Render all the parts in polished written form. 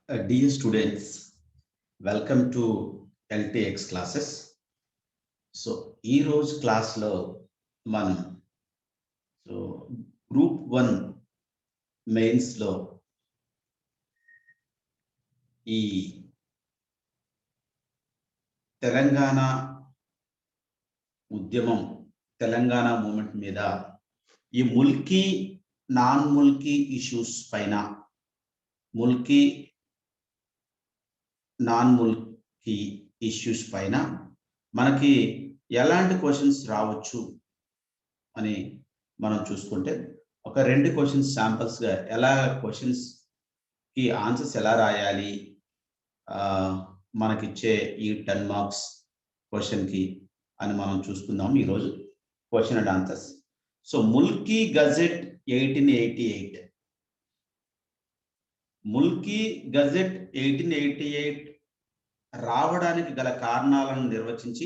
Dear students, welcome to LTX classes. So, ఈ రోజు క్లాస్లో మనం గ్రూప్ 1 మెయిన్స్లో ఈ తెలంగాణ ఉద్యమం, తెలంగాణ మూమెంట్ మీద ఈ ముల్కీ నాన్ ముల్కీ ఇష్యూస్ పైన, ముల్కీ నాన్ ముల్కీ ఇష్యూస్ పైన మనకి ఎలాంటి క్వశ్చన్స్ రావచ్చు అని మనం చూసుకుంటే, ఒక 2 క్వశ్చన్స్ శాంపుల్స్గా ఎలా క్వశ్చన్స్కి ఆన్సర్స్ ఎలా రాయాలి, మనకిచ్చే ఈ 10 మార్క్స్ క్వశ్చన్కి అని మనం చూసుకుందాం ఈరోజు. Question and answers. So Mulki gazette 1888, Mulki gazette 1888 రావడానికి గల కారణాలను నిర్వచించి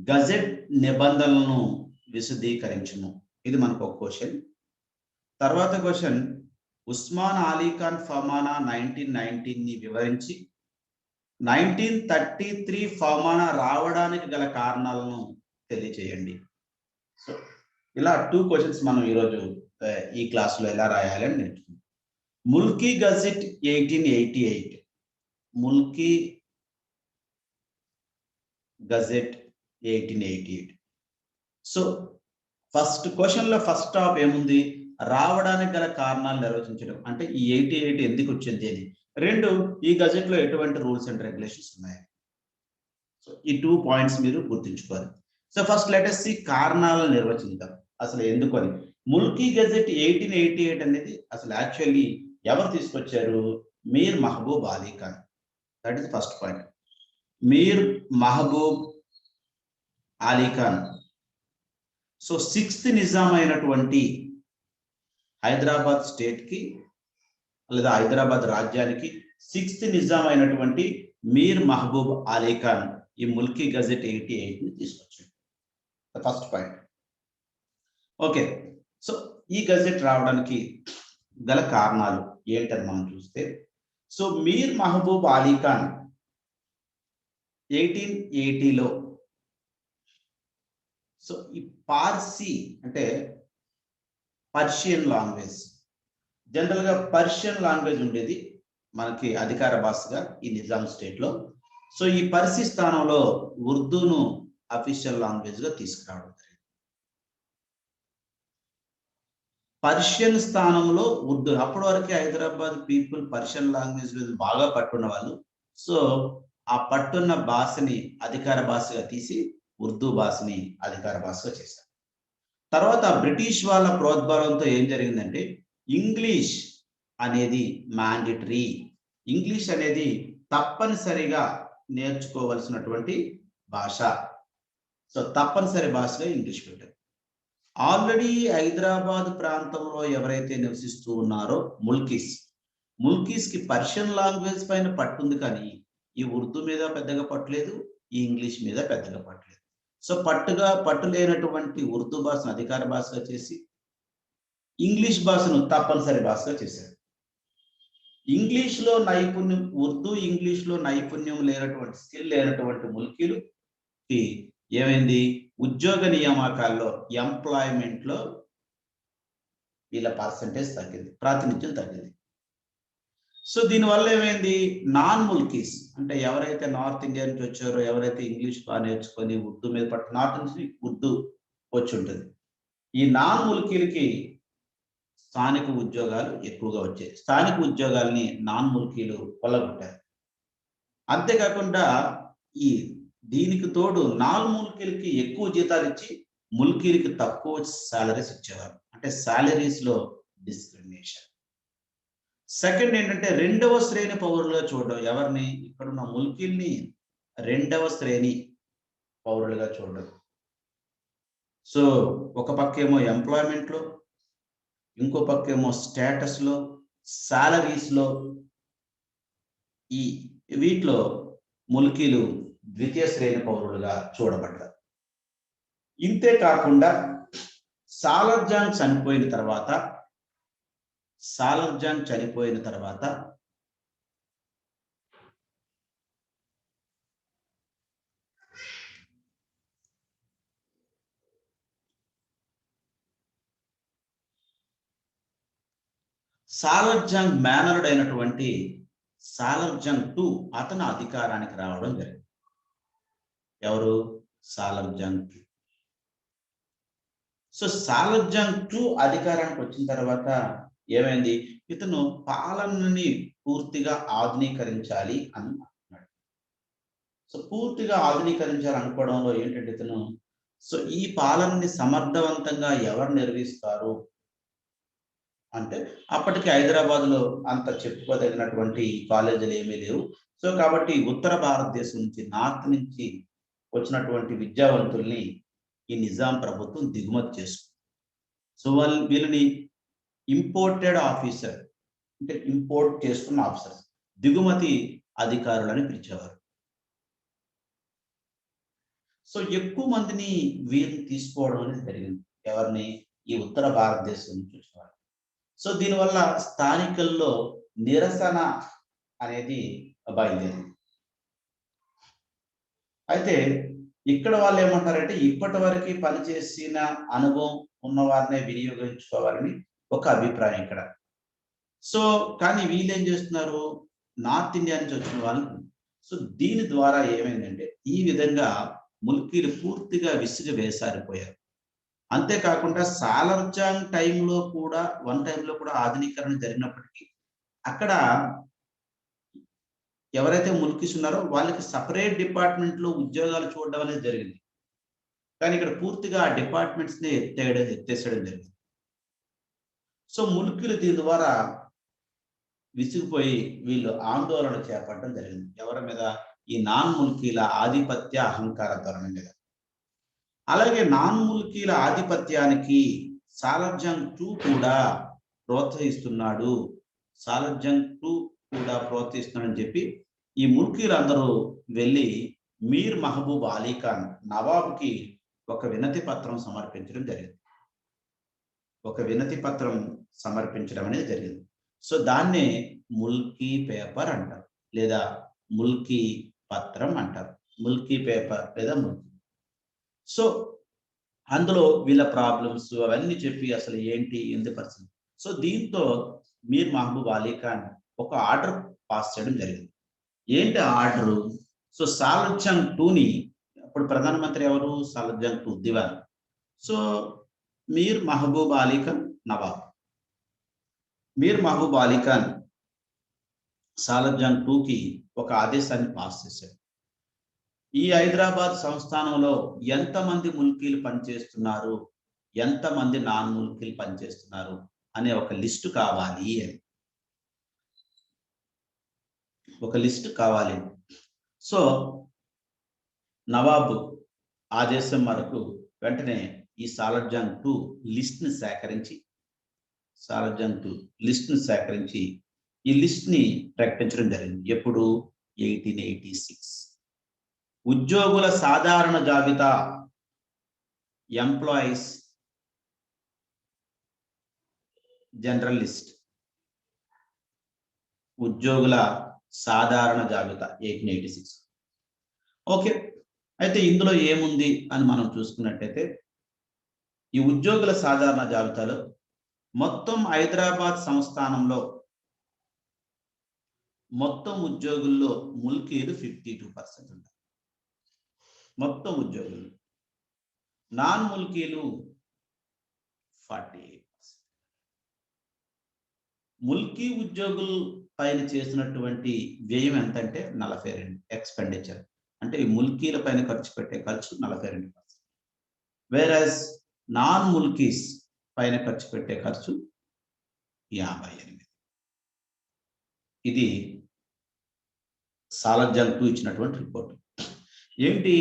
గజెట్ నిబంధనలను విశదీకరించును. ఇది మనకు ఒక క్వశ్చన్. తర్వాత క్వశ్చన్, ఉస్మాన్ అలీ ఖాన్ ఫర్మానా 1919ని వివరించి 1933 ఫర్మానా రావడానికి గల కారణాలను తెలియచేయండి. సో ఇలా 2 క్వశ్చన్స్ మనం ఈరోజు ఈ క్లాస్లో ఎలా రాయాలని నేర్చుకుందాం. Mulki gazette 1888, Mulki gazette 1888. So first క్వశ్చన్లో ఫస్ట్ టాప్ ఏముంది? రావడానికి గల కారణాలు నిర్వచించడం. అంటే ఈ 88 ఎందుకు వచ్చింది అని. 2, ఈ గజెట్లో ఎటువంటి రూల్స్ అండ్ రెగ్యులేషన్స్ ఉన్నాయి. సో ఈ 2 పాయింట్స్ మీరు గుర్తుంచుకోవాలి. So first let us see కారణాలను నిర్వచించాం అసలు ఎందుకు అని. ముల్కీ గజెట్ 1888 అనేది అసలు యాక్చువల్లీ ఎవరు తీసుకొచ్చారు? Mir Mahbub Ali Khan. That is first point. Mir Mahbub Ali Khan. So 6th Nizam అయినటువంటి హైదరాబాద్ స్టేట్కి లేదా హైదరాబాద్ రాజ్యానికి 6th నిజాం అయినటువంటి మీర్ మహబూబ్ అలీ ఖాన్ ఈ ముల్కీ గజెట్ 88ని తీసుకొచ్చాడు. First point. ఓకే, సో ఈ గజెట్ రావడానికి గల కారణాలు ఏంటని మనం చూస్తే, సో మీర్ మహబూబ్ అలీ ఖాన్ 1880లో సో ఈ పార్సీ అంటే పర్షియన్ లాంగ్వేజ్, జనరల్గా పర్షియన్ లాంగ్వేజ్ ఉండేది మనకి అధికార భాషగా ఈ నిజాం స్టేట్లో. సో ఈ పర్సీ స్థానంలో ఉర్దూను అఫీషియల్ లాంగ్వేజ్గా తీసుకురావడం జరిగింది. పర్షియన్ స్థానంలో ఉర్దూ. అప్పటి వరకు హైదరాబాద్ పీపుల్ పర్షియన్ లాంగ్వేజ్ మీద బాగా పట్టున్న వాళ్ళు. సో ఆ పట్టున్న భాషని అధికార భాషగా తీసి ఉర్దూ భాషని అధికార భాషగా చేశారు. తర్వాత బ్రిటిష్ వాళ్ళ ప్రోద్బలంతో ఏం జరిగిందంటే, ఇంగ్లీష్ అనేది మ్యాండేటరీ, ఇంగ్లీష్ అనేది తప్పనిసరిగా నేర్చుకోవలసినటువంటి భాష. సో తప్పనిసరి భాషగా ఇంగ్లీష్ పెట్టారు. ఆల్రెడీ హైదరాబాద్ ప్రాంతంలో ఎవరైతే నివసిస్తూ ఉన్నారో ముల్కీస్కి పర్షియన్ లాంగ్వేజ్ పైన పట్టుంది, కానీ ఈ ఉర్దూ మీద పెద్దగా పట్టలేదు, ఈ ఇంగ్లీష్ మీద పెద్దగా పట్టలేదు. సో పట్టు లేనటువంటి ఉర్దూ భాషను అధికార భాషగా చేసి ఇంగ్లీష్ భాషను తప్పనిసరి భాషగా చేశారు. ఇంగ్లీష్లో నైపుణ్యం, ఉర్దూ ఇంగ్లీష్లో నైపుణ్యం లేనటువంటి, స్కిల్ లేనటువంటి ముల్కీలుకి ఏమైంది? ఉద్యోగ నియామకాల్లో, ఎంప్లాయ్మెంట్లో వీళ్ళ పర్సంటేజ్ తగ్గింది, ప్రాతినిధ్యం తగ్గింది. సో దీనివల్ల ఏమైంది? నాన్ ముల్కీస్ అంటే ఎవరైతే నార్త్ ఇండియా నుంచి వచ్చారో, ఎవరైతే ఇంగ్లీష్ బాగా నేర్చుకొని ఉర్దూ మీద పట్టు, నార్త్ నుంచి ఉర్దూ వచ్చి ఉంటుంది, ఈ నాన్ ముల్కీలకి స్థానిక ఉద్యోగాలు ఎక్కువగా వచ్చాయి. స్థానిక ఉద్యోగాల్ని నాన్ ముల్కీలు కొల్లగొట్టారు. అంతేకాకుండా దీనికి తోడు నాన్ ముల్కీలకి ఎక్కువ జీతాలు ఇచ్చి ముల్కీలకి తక్కువ సాలరీస్ ఇచ్చేవారు. అంటే సాలరీస్లో డిస్క్రిమినేషన్. సెకండ్ ఏంటంటే, 2వ శ్రేణి పౌరులుగా చూడడం. ఎవరిని? ఇక్కడున్న ముల్కీల్ని 2వ శ్రేణి పౌరులుగా చూడడం. సో ఒక పక్కేమో ఎంప్లాయ్మెంట్లో, ఇంకో పక్కేమో స్టేటస్లో, సాలరీస్లో, వీటిలో ముల్కీలు 2వ శ్రేణి పౌరులుగా చూడబడ్డారు. ఇంతే కాకుండా సాలార్జంగ్ చనిపోయిన తర్వాత సాలర్జంగ్ మేనరుడైనటువంటి సాలర్జంగ్ II అతను అధికారానికి రావడం జరిగింది. ఎవరు? Salar Jung II. So Salar Jung II అధికారానికి వచ్చిన తర్వాత ఏమైంది? ఇతను పాలనని పూర్తిగా ఆధునీకరించాలి అని అనుకున్నాడు. సో పూర్తిగా ఆధునీకరించాలి అనుకోవడంలో ఏంటంటే ఇతను ఈ పాలనని సమర్థవంతంగా ఎవరు నిర్వహిస్తారు అంటే అప్పటికి హైదరాబాద్లో అంత చెప్పుకోదగినటువంటి కాలేజీలు ఏమీ లేవు. సో కాబట్టి ఉత్తర భారతదేశం నుంచి, నార్త్ నుంచి వచ్చినటువంటి విద్యావంతుల్ని ఈ నిజాం ప్రభుత్వం దిగుమతి చేసుకుంది. సో వీళ్ళని ఇంపోర్టెడ్ ఆఫీసర్ అంటే ఇంపోర్ట్ చేసుకున్న ఆఫీసర్స్, దిగుమతి అధికారులని పిలిచేవారు. సో ఎక్కువ మందిని వీరిని తీసుకోవడం అనేది జరిగింది. ఎవరిని? ఈ ఉత్తర భారతదేశం నుంచి వచ్చేవారు. సో దీనివల్ల స్థానికుల్లో నిరసన అనేది బయలుదేరింది. అయితే ఇక్కడ వాళ్ళు ఏమంటారంటే ఇప్పటి వరకు పనిచేసిన అనుభవం ఉన్న వారినే వినియోగించుకోవాలని ఒక అభిప్రాయం ఇక్కడ. సో కానీ వీళ్ళు ఏం చేస్తున్నారు? నార్త్ ఇండియా నుంచి వచ్చిన వాళ్ళు. సో దీని ద్వారా ఏమైందంటే ఈ విధంగా ముల్కీలు పూర్తిగా విసిగి వేసారిపోయారు. అంతేకాకుండా సాలర్జంగ్ టైంలో కూడా ఆధునీకరణ జరిగినప్పటికీ అక్కడ ఎవరైతే ముల్కీస్ ఉన్నారో వాళ్ళకి సపరేట్ డిపార్ట్మెంట్లో ఉద్యోగాలు చూడడం అనేది జరిగింది. కానీ ఇక్కడ పూర్తిగా ఆ డిపార్ట్మెంట్స్ ని ఎత్తేసేయడం జరిగింది. సో ముల్కీలు దీని ద్వారా విసిగిపోయి వీళ్ళు ఆందోళన చేపట్టడం జరిగింది. ఎవరి మీద? ఈ నాన్ ముల్కీల ఆధిపత్య అహంకార ధోరణి మీద. అలాగే నాన్ ముల్కీల ఆధిపత్యానికి సాలర్జంగ్ II కూడా ప్రోత్సహిస్తున్నాడు. సాలర్జంగ్ II కూడా ప్రోత్సహిస్తున్నాడని చెప్పి ఈ ముల్కీలందరూ వెళ్ళి మీర్ మహబూబ్ అలీ ఖాన్ నవాబ్కి ఒక వినతి పత్రం సమర్పించడం జరిగింది. అనేది జరిగింది. సో దాన్నే ముల్కీ పేపర్ అంటారు, లేదా ముల్కీ పత్రం అంటారు. ముల్కీ పేపర్ లేదా ముల్కీ. సో అందులో వీళ్ళ ప్రాబ్లమ్స్ అవన్నీ చెప్పి అసలు ఏంటి ఎందుకు పరిస్థితి. సో దీంతో మీర్ మహబూబ్ అలీ ఖాన్ ఒక ఆర్డర్ పాస్ చేయడం జరిగింది. ఏంటి ఆర్డరు? సో సాలర్జంగ్ IIని, అప్పుడు ప్రధానమంత్రి ఎవరు? సాలర్జంగ్ II దివాన్. సో మీర్ మహబూబ్ అలీ ఖాన్ నవాబ్. మీర్ మహబూబ్ అలీ ఖాన్ సాలర్జంగ్ IIకి ఒక ఆదేశాన్ని పాస్ చేశాడు. ఈ హైదరాబాద్ సంస్థానంలో ఎంతమంది ముల్కీలు పనిచేస్తున్నారు, ఎంతమంది నాన్ ముల్కీలు పనిచేస్తున్నారు అనే ఒక లిస్టు కావాలి అని. సో నవాబ్ ఆదేశం మేరకు వెంటనే ఈ సాలర్జంగ్ II లిస్ట్ని సేకరించి ఈ లిస్ట్ని ప్రకటించడం జరిగింది. ఎప్పుడు? 1886. ఉద్యోగుల సాధారణ జాబితా, ఎంప్లాయీస్ జనరల్ లిస్ట్, ఉద్యోగుల సాధారణ జాబితా 1886. ఓకే, అయితే ఇందులో ఏముంది అని మనం చూసుకున్నట్టయితే ఈ ఉద్యోగుల సాధారణ జాబితాలో మొత్తం హైదరాబాద్ సంస్థానంలో మొత్తం ఉద్యోగుల్లో ముల్కీలు 52% ఉంటారు. మొత్తం ఉద్యోగులు. నాన్ ముల్కీలు 48%. ముల్కీ ఉద్యోగులు పైన చేసినటువంటి వ్యయం ఎంతంటే 42 ఎక్స్పెండిచర్. అంటే ఈ ముల్కీల పైన ఖర్చు పెట్టే ఖర్చు 42%. వేరస్ నాన్ ముల్కీస్ పైన ఖర్చు పెట్టే ఖర్చు 58. ఇది సాలర్జంగ్ II ఇచ్చినటువంటి రిపోర్ట్. ఏంటి?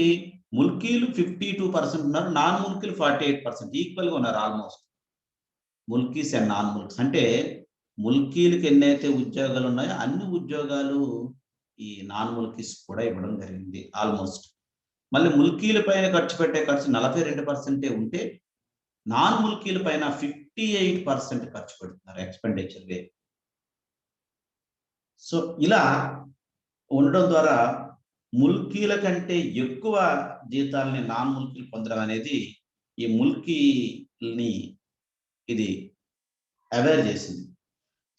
ముల్కీలు 52% ఉన్నారు, నాన్ ముల్కీలు 48%. ఈక్వల్ గా ఉన్నారు almost. Mulkis and non Mulkis అంటే ముల్కీలకు ఎన్నైతే ఉద్యోగాలు ఉన్నాయో అన్ని ఉద్యోగాలు ఈ నాన్ ముల్కీస్ కూడా ఇవ్వడం జరిగింది ఆల్మోస్ట్. మళ్ళీ ముల్కీల పైన ఖర్చు పెట్టే ఖర్చు 42% ఉంటే నాన్ ముల్కీల పైన 58% ఖర్చు పెడుతున్నారు ఎక్స్పెండిచర్ వే. సో ఇలా ఉండడం ద్వారా ముల్కీల కంటే ఎక్కువ జీతాలని నాన్ ముల్కీలు పొందడం అనేది ఈ ముల్కీల్ని ఇది అవేర్ చేసింది.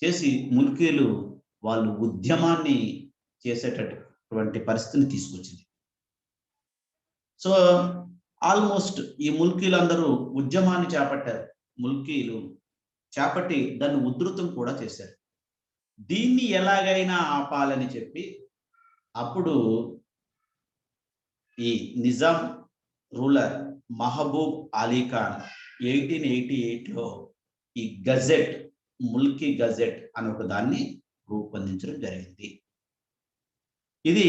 చేసి ముల్కీలు వాళ్ళు ఉద్యమాన్ని చేసేటటువంటి పరిస్థితిని తీసుకొచ్చింది. సో ఆల్మోస్ట్ ఈ ముల్కీలందరూ ఉద్యమాన్ని చేపట్టారు. ముల్కీలు చేపట్టి దాన్ని ఉధృతం కూడా చేశారు. దీన్ని ఎలాగైనా ఆపాలని చెప్పి అప్పుడు ఈ నిజాం రూలర్ మహబూబ్ అలీ ఖాన్ 1888లో ఈ గజెట్, ముల్కీ గజెట్ అనే ఒక దాన్ని రూపొందించడం జరిగింది. ఇది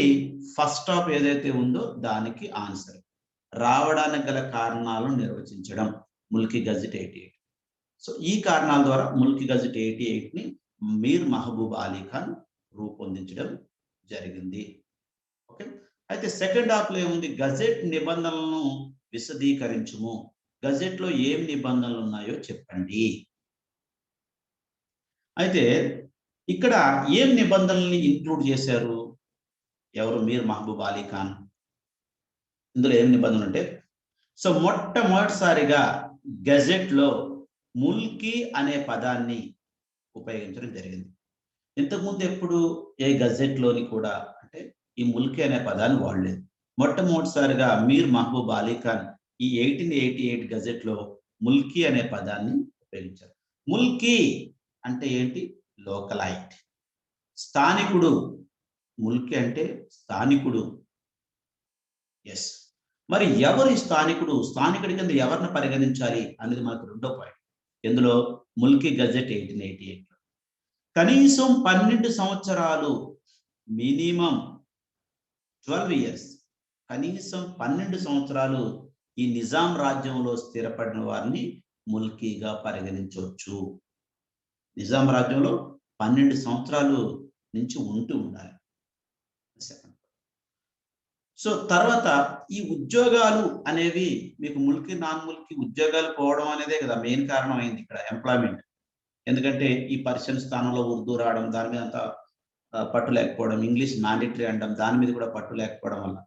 ఫస్ట్ స్టాప్ ఏదైతే ఉందో దానికి ఆన్సర్. రావడానికి గల కారణాలను నిర్వచించడం, ముల్కీ గజెట్ 88. సో ఈ కారణాల ద్వారా ముల్కీ గజెట్ 88ని మీర్ మహబూబ్ అలీ ఖాన్ రూపొందించడం జరిగింది. ఓకే, అయితే సెకండ్ హాఫ్ లో ఏముంది? గజెట్ నిబంధనలను విశదీకరించుము. గజెట్ లో ఏం నిబంధనలు ఉన్నాయో చెప్పండి. అయితే ఇక్కడ ఏం నిబంధనల్ని ఇంక్లూడ్ చేశారు ఎవరు? మీర్ మహబూబ్ అలీ ఖాన్. ఇందులో ఏం నిబంధనలు అంటే, సో మొట్టమొదటిసారిగా గజెట్ లో ముల్కీ అనే పదాన్ని ఉపయోగించడం జరిగింది. ఇంతకుముందు ఎప్పుడు ఏ గజెట్ లోని కూడా అంటే ఈ ముల్కీ అనే పదాన్ని వాడలేదు. మొట్టమొదటిసారిగా మీర్ మహబూబ్ అలీ ఖాన్ ఈ 1888 గజెట్ లో ముల్కీ అనే పదాన్ని ఉపయోగించారు. ముల్కీ అంటే ఏంటి? లోకలైట్, స్థానికుడు. ముల్కీ అంటే స్థానికుడు. ఎస్, మరి ఎవరు ఈ స్థానికుడు? స్థానికుడి కింద ఎవరిని పరిగణించాలి అనేది మనకు రెండో పాయింట్. ఇందులో ముల్కీ గజెట్ 1888 కనీసం 12 సంవత్సరాలు, మినిమం 12 ఇయర్స్, కనీసం 12 సంవత్సరాలు ఈ నిజాం రాజ్యంలో స్థిరపడిన వారిని ముల్కీగా పరిగణించవచ్చు. నిజాం రాజ్యంలో 12 సంవత్సరాలు నుంచి ఉంటూ ఉండాలి. సో తర్వాత ఈ ఉద్యోగాలు అనేవి మీకు ముల్కీ నాన్ ముల్కీ ఉద్యోగాలు పోవడం అనేదే కదా మెయిన్ కారణం అయింది ఇక్కడ, ఎంప్లాయ్మెంట్. ఎందుకంటే ఈ పర్షియన్ స్థానంలో ఉర్దూ రావడం, దాని మీద అంత పట్టు లేకపోవడం, ఇంగ్లీష్ మ్యాండేటరీ అనడం, దాని మీద కూడా పట్టు లేకపోవడం వల్ల.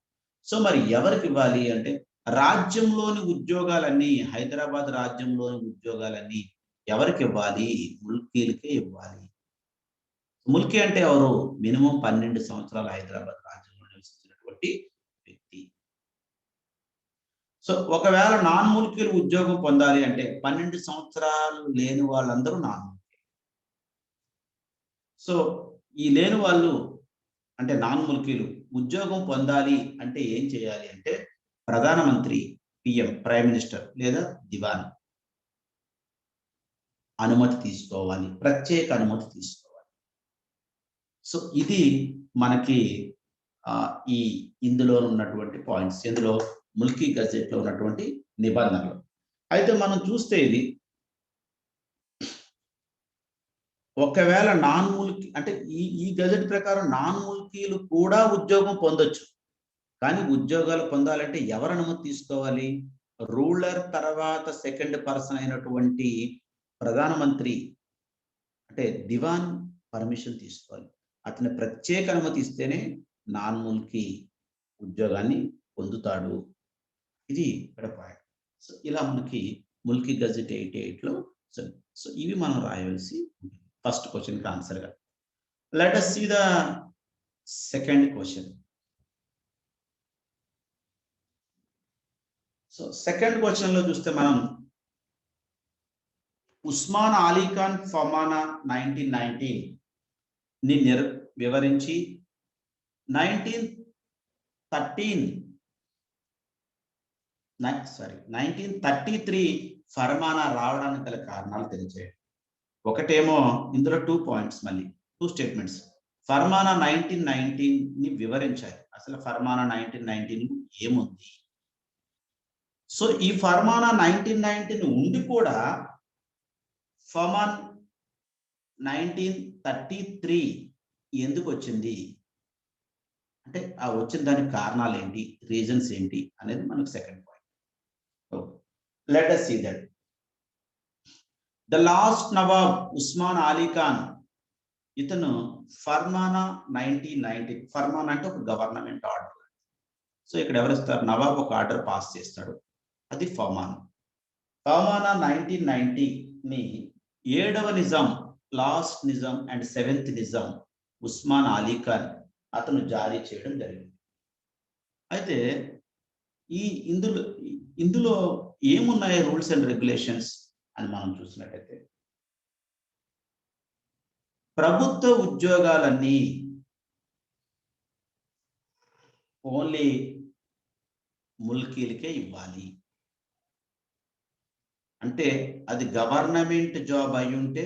సో మరి ఎవరికి ఇవ్వాలి అంటే, రాజ్యంలోని ఉద్యోగాలన్నీ, హైదరాబాద్ రాజ్యంలోని ఉద్యోగాలన్నీ ఎవరికి ఇవ్వాలి? ముల్కీలకే ఇవ్వాలి. ముల్కీ అంటే ఎవరు? మినిమం 12 సంవత్సరాలు హైదరాబాద్ రాజ్యంలో నివసించినటువంటి వ్యక్తి. సో ఒకవేళ నాన్ ముల్కీలు ఉద్యోగం పొందాలి అంటే 12 సంవత్సరాలు లేని వాళ్ళందరూ నాన్ ముల్కీ. సో ఈ లేని వాళ్ళు అంటే నాన్ ముల్కీలు ఉద్యోగం పొందాలి అంటే ఏం చేయాలి అంటే, ప్రధానమంత్రి, పిఎం, ప్రైమ్ మినిస్టర్ లేదా దివాన్ అనుమతి తీసుకోవాలి, ప్రత్యేక అనుమతి తీసుకోవాలి. సో ఇది మనకి ఈ ఇందులో ఉన్నటువంటి పాయింట్స్, ఇందులో ముల్కీ గజెట్ లో ఉన్నటువంటి నిబంధనలు. అయితే మనం చూస్తే ఇది ఒకవేళ నాన్ ముల్కీ అంటే ఈ గజెట్ ప్రకారం నాన్ ముల్కీలు కూడా ఉద్యోగం పొందొచ్చు. కానీ ఉద్యోగాలు పొందాలంటే ఎవరు అనుమతి తీసుకోవాలి? రూలర్ తర్వాత సెకండ్ పర్సన్ అయినటువంటి ప్రధానమంత్రి అంటే దివాన్ పర్మిషన్ తీసుకోవాలి. అతని ప్రత్యేక అనుమతి ఇస్తేనే నాన్ ముల్కీ ఉద్యోగాన్ని పొందుతాడు. ఇది ఇక్కడ పాయింట్. సో ఇలా మనకి ముల్కీ గజెట్ 88లో సో ఇవి మనం రాయవలసి ఉంటుంది ఫస్ట్ క్వశ్చన్కి ఆన్సర్గా. Let us see the second question. So second question లో చూస్తే మనం ఉస్మాన్ అలీ ఖాన్ ఫర్మానా 1919 ని వివరించి 1933 ఫర్మానా రావడానికి గల కారణాలు తెలియజేయండి. ఒకటేమో ఇందులో 2 పాయింట్స్, మళ్ళీ 2 స్టేట్మెంట్స్. ఫర్మానా 1919 ని వివరించాలి. అసలు ఫర్మానా 1919 ఏముంది? సో ఈ ఫర్మానా 1919 ఉండి కూడా ఫర్మాన్ 1933 ఎందుకు వచ్చింది అంటే, ఆ వచ్చిన దానికి కారణాలు ఏంటి, రీజన్స్ ఏంటి అనేది మనకు second point. Let us see that. The last నవాబ్ ఉస్మాన్ అలీ ఖాన్, ఇతను ఫర్మానా 1919, ఫర్మానా అంటే ఒక గవర్నమెంట్ ఆర్డర్. సో ఇక్కడ ఎవరిస్తారు? నవాబ్ ఒక ఆర్డర్ పాస్ చేస్తాడు, అది ఫర్మానా. ఫర్మానా 1990ని 7వ నిజాం లాస్ట్ నిజాం అండ్ 7th నిజాం ఉస్మాన్ అలీ ఖాన్ అతను జారీ చేయడం జరిగింది. అయితే ఈ ఇందులో ఏమున్నాయి రూల్స్ అండ్ రెగ్యులేషన్స్ అని మనం చూసినట్టయితే, ప్రభుత్వ ఉద్యోగాలన్నీ ఓన్లీ ముల్కీలకే ఇవ్వాలి. అంటే అది గవర్నమెంట్ జాబ్ అయి ఉంటే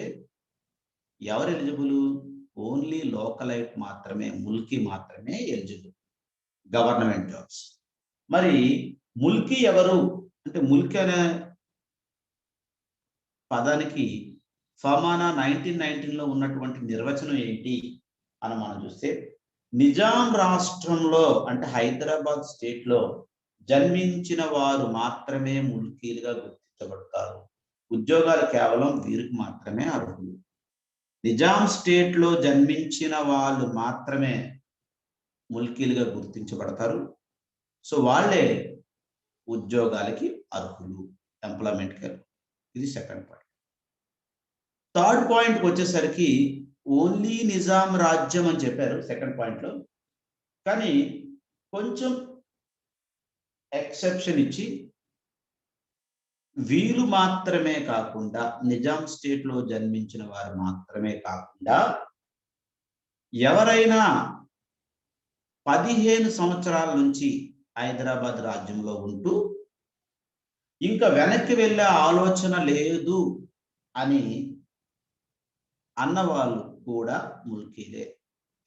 ఎవరు ఎలిజిబుల్? ఓన్లీ లోకలైట్ మాత్రమే, ముల్కీ మాత్రమే ఎలిజిబుల్ గవర్నమెంట్ జాబ్స్. మరి ముల్కీ ఎవరు అంటే, ముల్కీ అనే పదానికి ఫర్మానా 1919లో ఉన్నటువంటి నిర్వచనం ఏంటి అని మనం చూస్తే, నిజాం రాష్ట్రంలో అంటే హైదరాబాద్ స్టేట్ లో జన్మించిన వారు మాత్రమే ముల్కీలుగా గుర్తించబడతారు. ఉద్యోగాలు కేవలం వీరికి మాత్రమే అర్హులు. నిజాం స్టేట్ లో జన్మించిన వాళ్ళు మాత్రమే ముల్కీలుగా గుర్తించబడతారు. సో వాళ్ళే ఉద్యోగాలకి అర్హులు, ఎంప్లాయ్మెంట్కి అర్హులు. ఇది సెకండ్ పాయింట్. థర్డ్ పాయింట్కి వచ్చేసరికి ఓన్లీ నిజాం రాజ్యం అని చెప్పారు సెకండ్ పాయింట్లో, కానీ కొంచెం ఎక్సెప్షన్ ఇచ్చి వీళ్ళు మాత్రమే కాకుండా, నిజాం స్టేట్ లో జన్మించిన వారు మాత్రమే కాకుండా, ఎవరైనా 15 సంవత్సరాల నుంచి హైదరాబాద్ రాజ్యంలో ఉంటూ ఇంకా వెనక్కి వెళ్ళే ఆలోచన లేదు అని అన్నవాళ్ళు కూడా ముల్కీలే.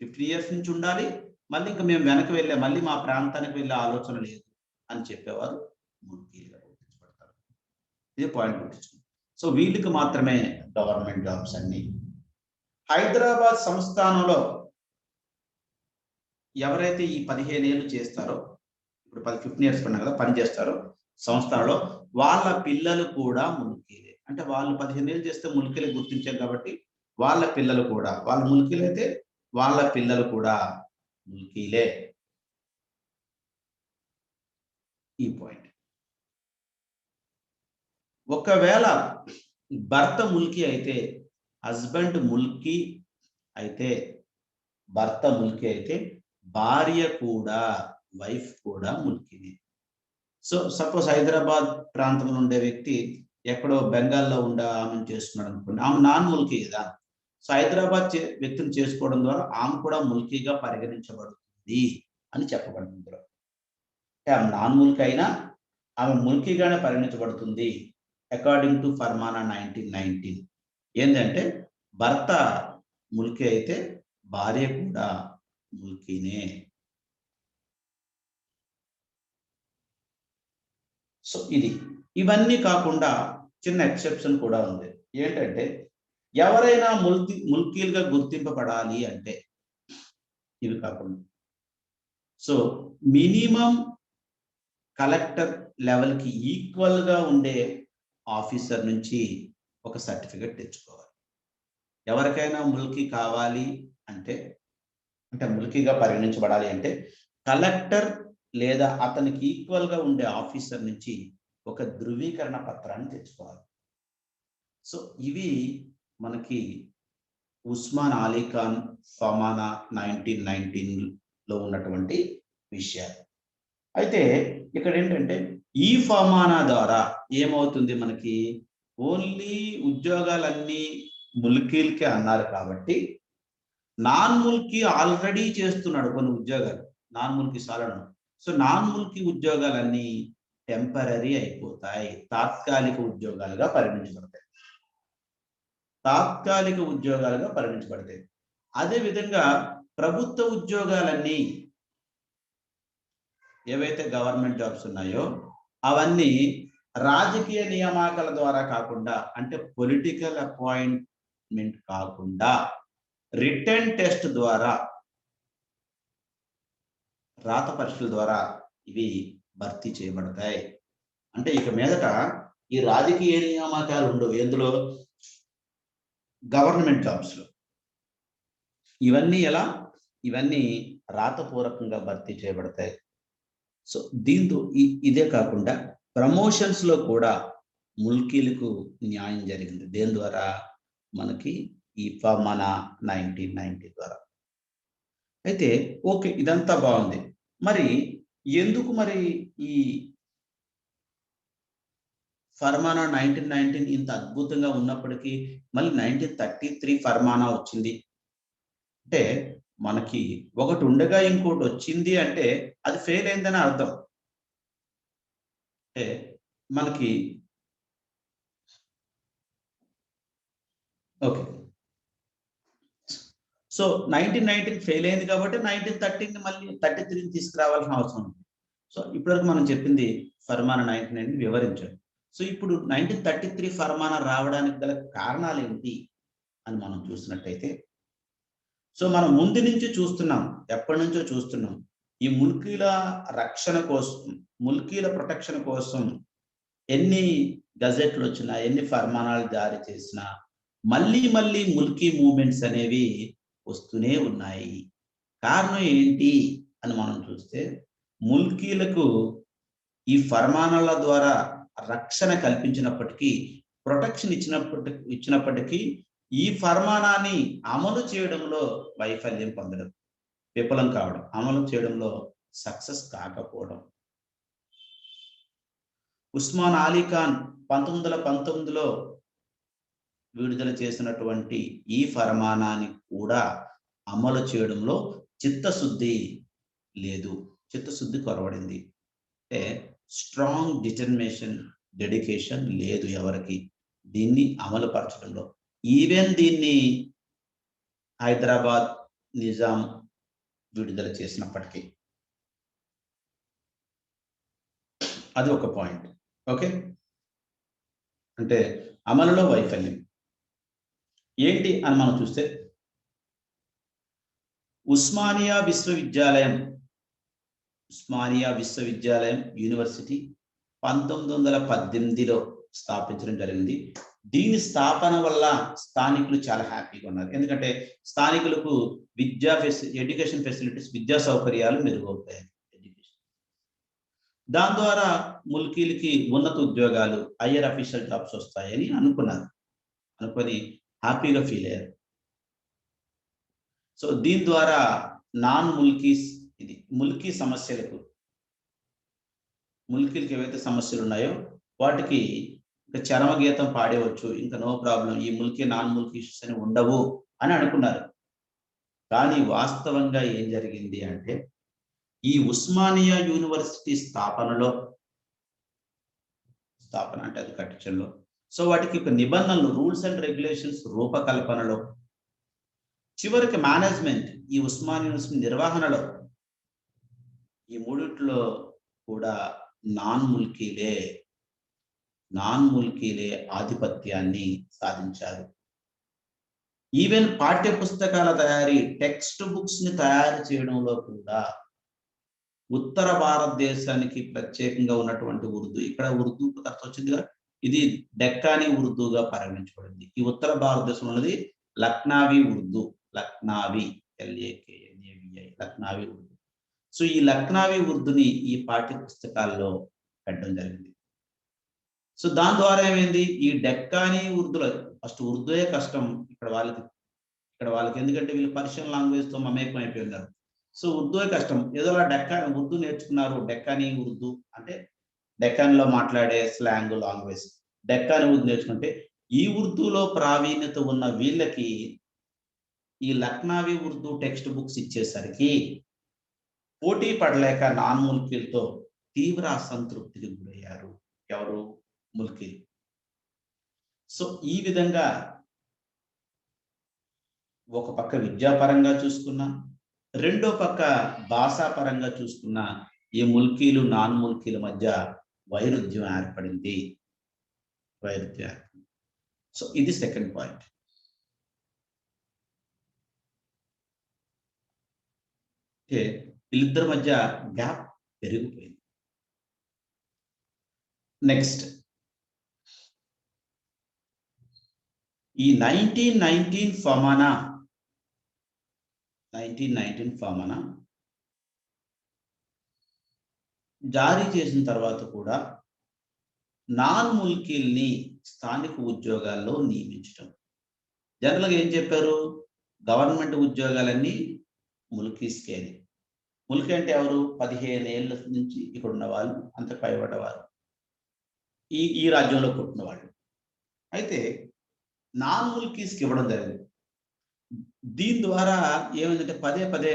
50 ఇయర్స్ నుంచి ఉండాలి, మళ్ళీ ఇంకా మేము వెనక్కి వెళ్ళే, మళ్ళీ మా ప్రాంతానికి వెళ్ళే ఆలోచన లేదు అని చెప్పేవారు ముల్కీలుగా గుర్తించబడతారు. ఇదే పాయింట్ గుర్తించుకోండి. సో వీళ్ళకి మాత్రమే గవర్నమెంట్ జాబ్స్ అన్ని. హైదరాబాద్ సంస్థానంలో ఎవరైతే ఈ 15 ఏళ్ళు చేస్తారో, ఇప్పుడు 15 ఇయర్స్ పడినా కదా పని చేస్తారో సంస్థలో, వాళ్ళ పిల్లలు కూడా ముల్కీలే. అంటే వాళ్ళు 15 ఏళ్ళు చేస్తే ముల్కీలే గుర్తించారు కాబట్టి వాళ్ళ పిల్లలు కూడా, వాళ్ళ ముల్కీలైతే వాళ్ళ పిల్లలు కూడా ముల్కీలే. ఈ పాయింట్. ఒకవేళ భర్త ముల్కీ అయితే, హస్బెండ్ ముల్కీ అయితే, భర్త ముల్కీ అయితే భార్య కూడా, వైఫ్ కూడా ముల్కీనే. సో సపోజ్ హైదరాబాద్ ప్రాంతంలో ఉండే వ్యక్తి ఎక్కడో బెంగాల్లో ఉండే ఆమెను చేసుకున్నాడు అనుకోండి, ఆమె నాన్ ముల్కీ కదా. సో హైదరాబాద్ వ్యక్తిని చేసుకోవడం ద్వారా ఆమె కూడా ముల్కీగా పరిగణించబడుతుంది అని చెప్పబడింది ఇందులో. అంటే ఆమె నాన్ ముల్కీ అయినా ఆమె ముల్కీగానే పరిగణించబడుతుంది అకార్డింగ్ టు ఫర్మానా 1919. ఏంటంటే భర్త ముల్కీ అయితే భార్య కూడా ముల్కీనే. సో ఇవన్నీ కాకుండా చిన్న ఎక్సెప్షన్ కూడా ఉంది. ఏంటంటే ఎవరైనా ముల్కీలుగా గుర్తింపబడాలి అంటే, ఇవి కాకుండా, సో మినిమం కలెక్టర్ లెవెల్కి ఈక్వల్గా ఉండే ఆఫీసర్ నుంచి ఒక సర్టిఫికెట్ తెచ్చుకోవాలి. ఎవరికైనా ముల్కీ కావాలి అంటే, ముల్కీగా పరిగణించబడాలి అంటే కలెక్టర్ లేదా అతనికి ఈక్వల్గా ఉండే ఆఫీసర్ నుంచి ఒక ధృవీకరణ పత్రాన్ని తెచ్చుకోవాలి. సో ఇవి మనకి ఉస్మాన్ అలీ ఖాన్ ఫర్మానా 1919లో ఉన్నటువంటి విషయాలు. అయితే ఇక్కడ ఏంటంటే ఈ ఫర్మానా ద్వారా ఏమవుతుంది, మనకి ఓన్లీ ఉద్యోగాలన్నీ ముల్కీలకే అన్నారు కాబట్టి, నాన్ ముల్కీ ఆల్రెడీ చేస్తున్నాడు కొన్ని ఉద్యోగాలు, నాన్ ముల్కీ సాలను. సో నాన్ ముల్కీ ఉద్యోగాలన్నీ టెంపరరీ అయిపోతాయి, తాత్కాలిక ఉద్యోగాలుగా పరిగణించబడతాయి. అదే విధంగా ప్రభుత్వ ఉద్యోగాలన్నీ ఏవైతే గవర్నమెంట్ జాబ్స్ ఉన్నాయో అవన్నీ రాజకీయ నియామకాల ద్వారా కాకుండా, అంటే పొలిటికల్ అపాయింట్మెంట్ కాకుండా, రిటర్న్ టెస్ట్ ద్వారా, రాత పరీక్షల ద్వారా ఇవి భర్తీ చేయబడతాయి. అంటే ఇక మీదట ఈ రాజకీయ నియామకాలు ఉండవు ఎందులో, గవర్నమెంట్ జాబ్స్ లో. ఇవన్నీ రాతపూర్వకంగా భర్తీ చేయబడతాయి. సో దీంతో ఇదే కాకుండా ప్రమోషన్స్ లో కూడా ముల్కీలకు న్యాయం జరిగింది. దేని ద్వారా, మనకి ఈ ఫర్మానా 1990 ద్వారా. అయితే ఓకే, ఇదంతా బాగుంది. మరి ఎందుకు మరి ఈ ఫర్మానా 1919 ఇంత అద్భుతంగా ఉన్నప్పటికీ మళ్ళీ 1933 ఫర్మానా వచ్చింది? అంటే మనకి ఒకటి ఉండగా ఇంకోటి వచ్చింది అంటే అది ఫెయిల్ అయిందని అర్థం. అంటే మనకి ఓకే. సో 1919 ఫెయిల్ అయింది కాబట్టి 1913ని మళ్ళీ 33ని తీసుకురావాల్సిన అవసరం ఉంది. సో ఇప్పటివరకు మనం చెప్పింది ఫర్మానా 1919 వివరించాం. సో ఇప్పుడు 1933 ఫర్మానా రావడానికి గల కారణాలు ఏంటి అని మనం చూసినట్టయితే, సో మనం ముందు నుంచి చూస్తున్నాం, ఎప్పటినుంచో చూస్తున్నాం. ఈ ముల్కీల రక్షణ కోసం, ముల్కీల ప్రొటెక్షన్ కోసం ఎన్ని గజెట్లు వచ్చినా, ఎన్ని ఫర్మానాలు జారీ చేసినా మళ్ళీ మళ్ళీ ముల్కీ మూవ్‌మెంట్స్ అనేవి వస్తూనే ఉన్నాయి. కారణం ఏంటి అని మనం చూస్తే, ముల్కీలకు ఈ ఫర్మానాల ద్వారా రక్షణ కల్పించినప్పటికీ, ప్రొటెక్షన్ ఇచ్చినప్పటికీ ఈ ఫర్మానాన్ని అమలు చేయడంలో వైఫల్యం పొందడం, విఫలం కావడం, అమలు చేయడంలో సక్సెస్ కాకపోవడం. ఉస్మాన్ అలీ ఖాన్ 1919లో విడుదల చేసినటువంటి ఈ ఫర్మానాన్ని కూడా అమలు చేయడంలో చిత్తశుద్ధి లేదు. చిత్తశుద్ధి కొరవడింది. అంటే స్ట్రాంగ్ డిటర్మినేషన్, డెడికేషన్ లేదు ఎవరికి దీన్ని అమలు పరచడంలో. ఈవెన్ దీన్ని హైదరాబాద్ నిజాం విడుదల చేసినప్పటికీ. అది ఒక పాయింట్. ఓకే. అంటే అమలులో వైఫల్యం ఏంటి అని మనం చూస్తే, ఉస్మానియా విశ్వవిద్యాలయం యూనివర్సిటీ 1918లో స్థాపించడం జరిగింది. దీని స్థాపన వల్ల స్థానికులు చాలా హ్యాపీగా ఉన్నారు. ఎందుకంటే స్థానికులకు ఎడ్యుకేషన్ ఫెసిలిటీస్, విద్యా సౌకర్యాలు మెరుగవుతాయి. దాని ద్వారా ముల్కీలకి ఉన్నత ఉద్యోగాలు, హయ్యర్ అఫీషియల్ జాబ్స్ వస్తాయని అనుకొని హ్యాపీగా ఫీల్ అయ్యారు. సో దీని ద్వారా నాన్ ముల్కీస్, ఇది ముల్కీ సమస్యలకు, ముల్కీలకి ఏవైతే సమస్యలు ఉన్నాయో వాటికి ఇంకా చరమగీతం పాడేవచ్చు, ఇంకా నో ప్రాబ్లం, ఈ ముల్కీ నాన్ ముల్కీ ఇష్యూస్ అని ఉండవు అని అనుకున్నారు. కానీ వాస్తవంగా ఏం జరిగింది అంటే, ఈ ఉస్మానియా యూనివర్సిటీ స్థాపన అంటే అది కట్టించడంలో, సో వాటికి ఒక నిబంధనలు, రూల్స్ అండ్ రెగ్యులేషన్స్ రూపకల్పనలో, చివరికి మేనేజ్మెంట్, ఈ ఉస్మానియా యూనివర్సిటీ నిర్వహణలో, ఈ మూడిట్లో కూడా నాన్ ముల్కీలే ఆధిపత్యాన్ని సాధించారు. ఈవెన్ పాఠ్య పుస్తకాల తయారీ, టెక్స్ట్ బుక్స్ ని తయారు చేయడంలో కూడా ఉత్తర భారతదేశానికి ప్రత్యేకంగా ఉన్నటువంటి ఉర్దూ, ఇక్కడ ఉర్దూ తర్వాత వచ్చిందిగా, ఇది డెక్కానీ ఉర్దూగా పరిగణించబడింది. ఈ ఉత్తర భారతదేశంలో ఉన్నది లక్నావీ ఉర్దూ, లక్నావీ ఉర్దూ. సో ఈ లక్నావీ ఉర్దూని ఈ పాఠ్య పుస్తకాల్లో పెట్టడం జరిగింది. సో దాని ద్వారా ఏమైంది, ఈ డెక్కానీ ఉర్దూలో, ఫస్ట్ ఉర్దూయే కష్టం ఇక్కడ వాళ్ళకి, ఎందుకంటే వీళ్ళు పర్షియన్ లాంగ్వేజ్ తో మమేకం అయిపోయి ఉన్నారు. సో ఉర్దూయే కష్టం. ఏదోలా ఉర్దూ నేర్చుకున్నారు. డెక్కానీ ఉర్దూ అంటే డెక్కాన్లో మాట్లాడే స్లాంగ్ లాంగ్వేజ్, డెక్కానీ ఉర్దూ నేర్చుకుంటే, ఈ ఉర్దూలో ప్రావీణ్యత ఉన్న వీళ్ళకి ఈ లక్నావీ ఉర్దూ టెక్స్ట్ బుక్స్ ఇచ్చేసరికి పోటీ పడలేక నాన్ ముల్కీలతో తీవ్ర అసంతృప్తికి గురయ్యారు. ఎవరు? ముల్కీలు. సో ఈ విధంగా ఒక పక్క విద్యాపరంగా చూసుకున్నా, రెండో పక్క భాషాపరంగా చూసుకున్న ఈ ముల్కీలు నాన్ ముల్కీల మధ్య వైరుధ్యం ఏర్పడింది. సో ఇది సెకండ్ పాయింట్. వీళ్ళిద్దరి మధ్య గ్యాప్ పెరిగిపోయింది. నెక్స్ట్, ఈ 1919 ఫర్మానా జారీ చేసిన తర్వాత కూడా నాన్ ముల్కీల్ని స్థానిక ఉద్యోగాల్లో నియమించడం. జనరల్గా ఏం చెప్పారు, గవర్నమెంట్ ఉద్యోగాలన్నీ ముల్కీస్కే అని. ముల్కీ అంటే ఎవరు, 15 ఏళ్ళ నుంచి ఇక్కడ ఉన్న వాళ్ళు, అంత పైబడ్డవారు, ఈ ఈ రాజ్యంలో పుట్టిన వాళ్ళు. అయితే నాన్ ముల్కీస్కి ఇవ్వడం జరిగింది. దీని ద్వారా ఏమైందంటే పదే పదే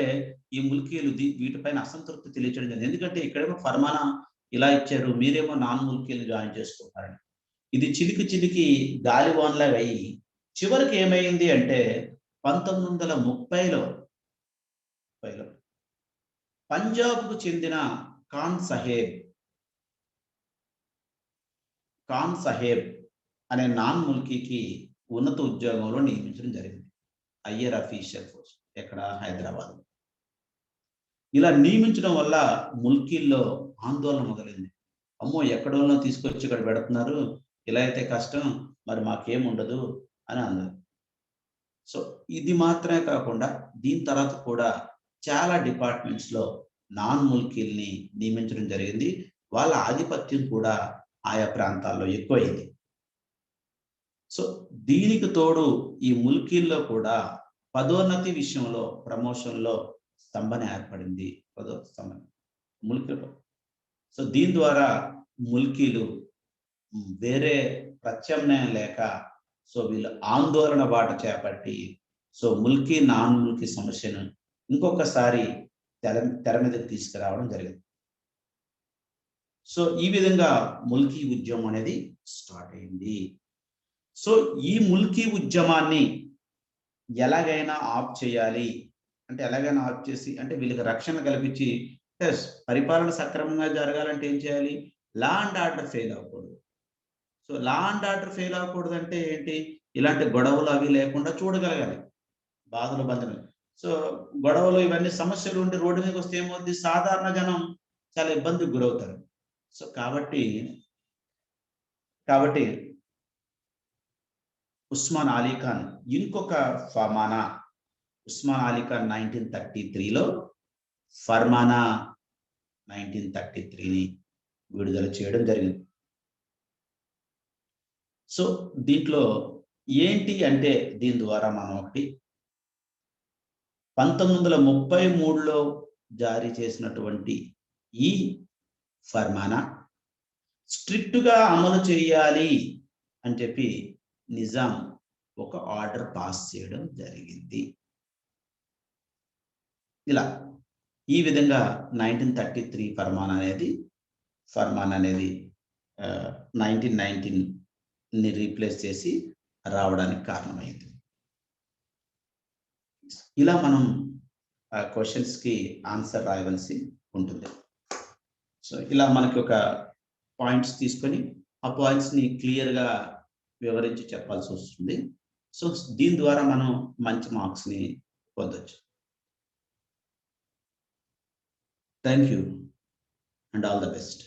ఈ ముల్కీలు వీటిపైన అసంతృప్తి తెలియచేయడం జరిగింది. ఎందుకంటే ఇక్కడేమో ఫర్మానా ఇలా ఇచ్చారు, మీరేమో నాన్ ముల్కీలు జాయిన్ చేసుకుంటారని. ఇది చిలికి చిలికి గాలివాన్లాగా అయ్యి చివరికి ఏమైంది అంటే 1930లో పంజాబ్‌కు చెందిన ఖాన్ సాహెబ్ అనే నాన్ ముల్కీకి ఉన్నత ఉద్యోగంలో నియమించడం జరిగింది. హయ్యర్ అఫీషియల్ పోస్ట్ ఎక్కడ, హైదరాబాద్. ఇలా నియమించడం వల్ల ముల్కీల్లో ఆందోళన మొదలైంది. అమ్మో, ఎక్కడోనో తీసుకొచ్చి ఇక్కడ పెడుతున్నారు, ఇలా అయితే కష్టం, మరి మాకేముండదు అని అన్నారు. సో ఇది మాత్రమే కాకుండా దీని తర్వాత కూడా చాలా డిపార్ట్మెంట్స్‌లో నాన్ ముల్కీల్ని నియమించడం జరిగింది. వాళ్ళ ఆధిపత్యం కూడా ఆయా ప్రాంతాల్లో ఎక్కువైంది. సో దీనికి తోడు ఈ ముల్కీల్లో కూడా పదోన్నతి విషయంలో, ప్రమోషన్‌లో స్తంభన ఏర్పడింది. స్తంభన ముల్కీలో. సో దీని ద్వారా ముల్కీలు వేరే ప్రత్యామ్నాయం లేక సో వీళ్ళు ఆందోళన బాట చేపట్టి సో ముల్కీ నాన్ ముల్కీ సమస్యను ఇంకొకసారి తెర మీదకి తీసుకురావడం జరిగింది. సో ఈ విధంగా ముల్కీ ఉద్యమం అనేది స్టార్ట్ అయింది. సో ఈ ముల్కీ ఉద్యమాన్ని ఎలాగైనా ఆఫ్ చేయాలి అంటే, ఎలాగైనా ఆఫ్ చేసి అంటే వీళ్ళకి రక్షణ కల్పించి పరిపాలన సక్రమంగా జరగాలంటే ఏం చేయాలి, లా అండ్ ఆర్డర్ ఫెయిల్ అవ్వకూడదు. So law and order fail అవ్వకూడదు అంటే ఏంటి, ఇలాంటి గొడవలు అవి లేకుండా చూడగలగాలి, బాధలు బంధులు. సో గొడవలు ఇవన్నీ సమస్యలు ఉండి రోడ్డు మీదకి వస్తే ఏమవుద్ది, సాధారణ జనం చాలా ఇబ్బందికి గురవుతారు. సో కాబట్టి ఉస్మాన్ అలీ ఖాన్ ఇంకొక ఫర్మానా, ఉస్మాన్ అలీ ఖాన్ 1933లో ఫర్మానా 1933ని విడుదల చేయడం జరిగింది. సో దీంట్లో ఏంటి అంటే, దీని ద్వారా మనం ఒకటి 1933లో జారీ చేసినటువంటి ఈ ఫర్మానా స్ట్రిక్ట్‌గా అమలు చేయాలి అని చెప్పి నిజాం ఒక ఆర్డర్ పాస్ చేయడం జరిగింది. ఇలా ఈ విధంగా 1933 ఫర్మాన్ అనేది 1919ని రీప్లేస్ చేసి రావడానికి కారణమైంది. ఇలా మనం క్వశ్చన్స్‌కి ఆన్సర్ రాయవలసి ఉంటుంది. సో ఇలా మనకి ఒక పాయింట్స్ తీసుకొని ఆ పాయింట్స్‌ని క్లియర్‌గా వివరించి చెప్పాల్సి వస్తుంది. సో దీని ద్వారా మనం మంచి మార్క్స్‌ని పొందొచ్చు. Thank you and all the best.